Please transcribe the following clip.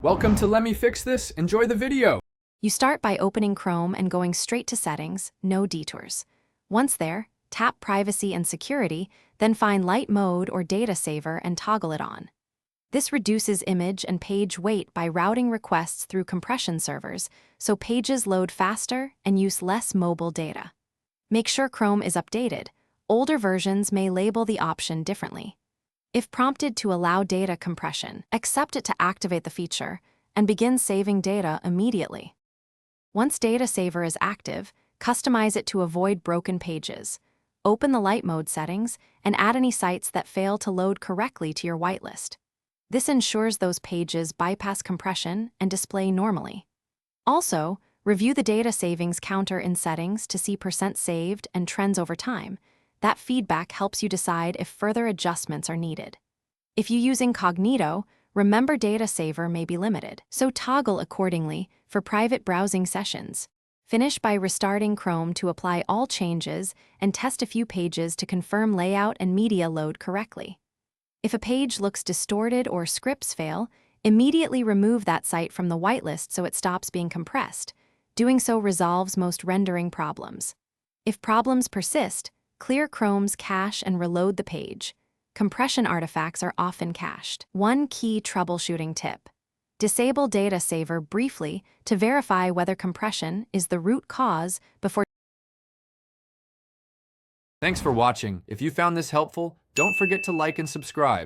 Welcome to Let Me Fix This. Enjoy the video. You start by opening Chrome and going straight to Settings, no detours. Once there, tap Privacy and Security, then find Light Mode or Data Saver and toggle it on. This reduces image and page weight by routing requests through compression servers, so pages load faster and use less mobile data. Make sure Chrome is updated. Older versions may label the option differently. If prompted to allow data compression, accept it to activate the feature and begin saving data immediately. Once Data Saver is active, customize it to avoid broken pages. Open the light mode settings and add any sites that fail to load correctly to your whitelist. This ensures those pages bypass compression and display normally. Also, review the data savings counter in settings to see % saved and trends over time. That feedback helps you decide if further adjustments are needed. If you use incognito, remember Data Saver may be limited, so toggle accordingly for private browsing sessions. Finish by restarting Chrome to apply all changes and test a few pages to confirm layout and media load correctly. If a page looks distorted or scripts fail, immediately remove that site from the whitelist so it stops being compressed. Doing so resolves most rendering problems. If problems persist, clear Chrome's cache and reload the page. Compression artifacts are often cached. One key troubleshooting tip: disable Data Saver briefly to verify whether compression is the root cause before. Thanks for watching. If you found this helpful, don't forget to like and subscribe.